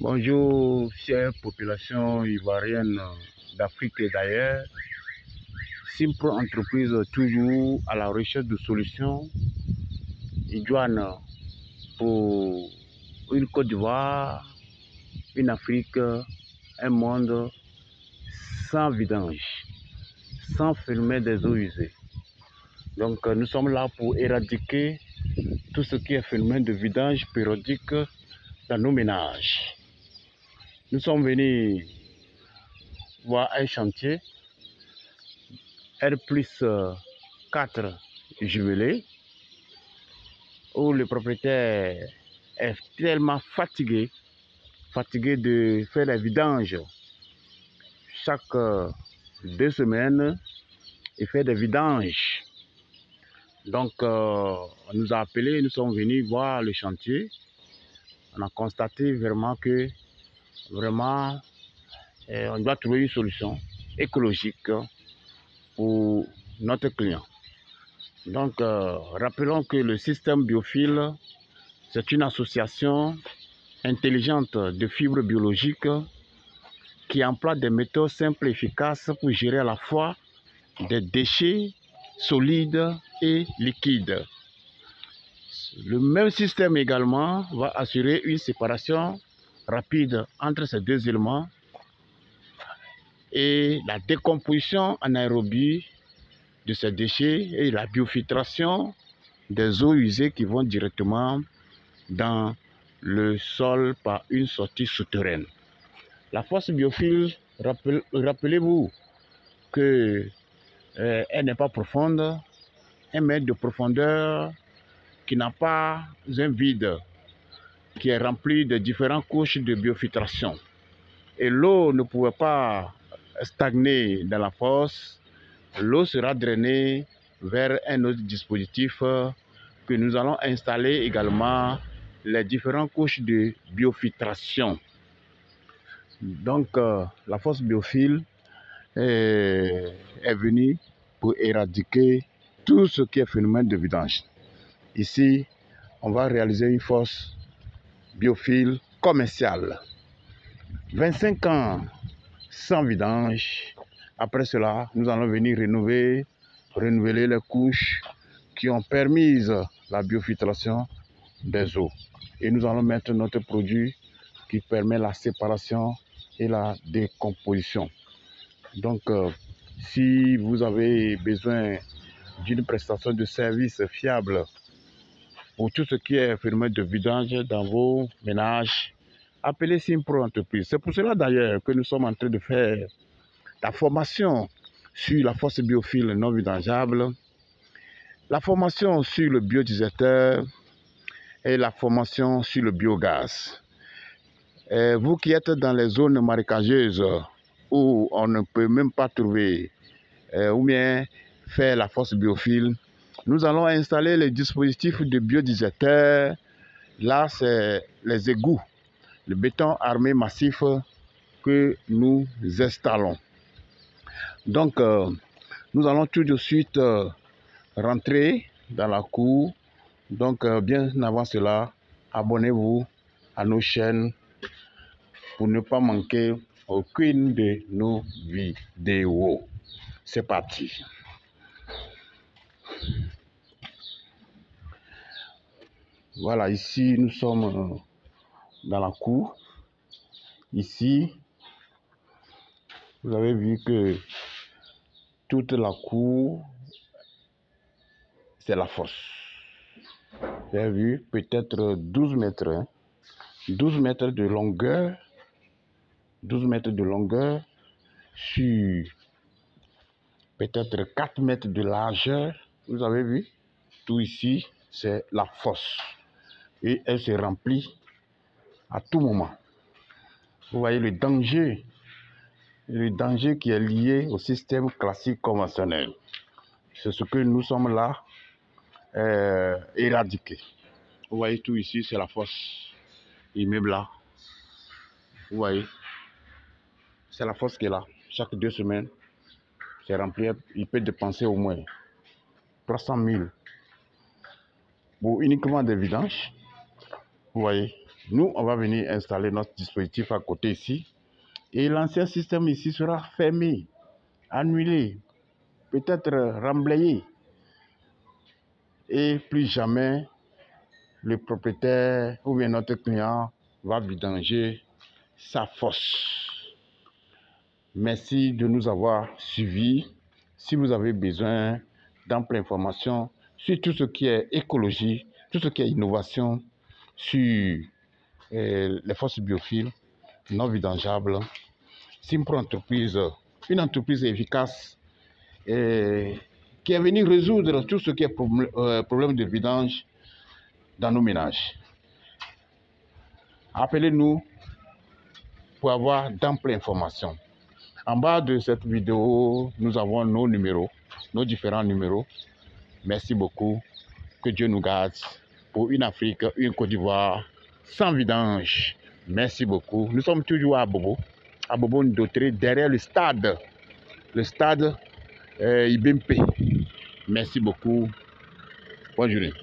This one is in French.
Bonjour, chère population ivoirienne d'Afrique et d'ailleurs. Simpro entreprise toujours à la recherche de solutions idoines pour une Côte d'Ivoire, une Afrique, un monde sans vidange, sans phénomène des eaux usées. Donc nous sommes là pour éradiquer tout ce qui est phénomène de vidange périodique dans nos ménages. Nous sommes venus voir un chantier R+4 jumelé où le propriétaire est tellement fatigué de faire les vidanges. Chaque 2 semaines, il fait des vidanges. Donc, on nous a appelés, nous sommes venus voir le chantier. On a constaté vraiment que on doit trouver une solution écologique pour notre client. Donc, rappelons que le système Biophile, c'est une association intelligente de fibres biologiques qui emploie des méthodes simples et efficaces pour gérer à la fois des déchets solides et liquides. Le même système également va assurer une séparation rapide entre ces deux éléments et la décomposition anaérobie de ces déchets et la biofiltration des eaux usées qui vont directement dans le sol par une sortie souterraine. La fosse biophile, rappelez-vous qu'elle n'est pas profonde, 1 mètre de profondeur, qui n'a pas un vide, qui est rempli de différentes couches de biofiltration. Et l'eau ne pouvait pas stagner dans la fosse, l'eau sera drainée vers un autre dispositif que nous allons installer également les différentes couches de biofiltration. Donc, la fosse biophile est venue pour éradiquer tout ce qui est phénomène de vidange. Ici, on va réaliser une fosse biophile commerciale. 25 ans sans vidange. Après cela, nous allons venir renouveler les couches qui ont permis la biofiltration des eaux. Et nous allons mettre notre produit qui permet la séparation et la décomposition. Donc, si vous avez besoin d'une prestation de service fiable pour tout ce qui est phénomène de vidange dans vos ménages, appelez Simpro Entreprise. C'est pour cela d'ailleurs que nous sommes en train de faire la formation sur la fosse biophile non vidangeable, la formation sur le biodigesteur et la formation sur le biogaz. Et vous qui êtes dans les zones marécageuses où on ne peut même pas trouver ou bien faire la fosse biophile, nous allons installer les dispositifs de biodigesteur. Là, c'est les égouts, le béton armé massif que nous installons. Donc, nous allons tout de suite rentrer dans la cour. Donc, bien avant cela, abonnez-vous à nos chaînes pour ne pas manquer aucune de nos vidéos. C'est parti. Voilà, ici, nous sommes dans la cour. Ici, vous avez vu que toute la cour, c'est la fosse. Vous avez vu, peut-être 12 mètres, hein? 12 mètres de longueur, 12 mètres de longueur sur peut-être 4 mètres de largeur. Vous avez vu, tout ici, c'est la fosse. Et elle se remplit à tout moment. Vous voyez le danger qui est lié au système classique conventionnel. C'est ce que nous sommes là éradiquer. Vous voyez tout ici, c'est la fosse. Immeuble là. Vous voyez, c'est la fosse qui est là. Chaque 2 semaines, c'est rempli. Il peut dépenser au moins 300 000 pour uniquement des vidanges. Vous voyez, Nous, on va venir installer notre dispositif à côté ici. Et l'ancien système ici sera fermé, annulé, peut-être remblayé. Et plus jamais le propriétaire ou bien notre client va vidanger sa fosse. Merci de nous avoir suivis. Si vous avez besoin d'amples informations sur tout ce qui est écologie, tout ce qui est innovation sur les fosses biophiles non vidangeables, Simpro Entreprise, une entreprise efficace qui est venue résoudre tout ce qui est problème de vidange dans nos ménages. Appelez-nous pour avoir d'amples informations. En bas de cette vidéo, nous avons nos numéros, nos différents numéros. Merci beaucoup. Que Dieu nous garde pour une Afrique, une Côte d'Ivoire sans vidange. Merci beaucoup. Nous sommes toujours à Bobo Ndotré, derrière le stade IBMP. Merci beaucoup. Bonne journée.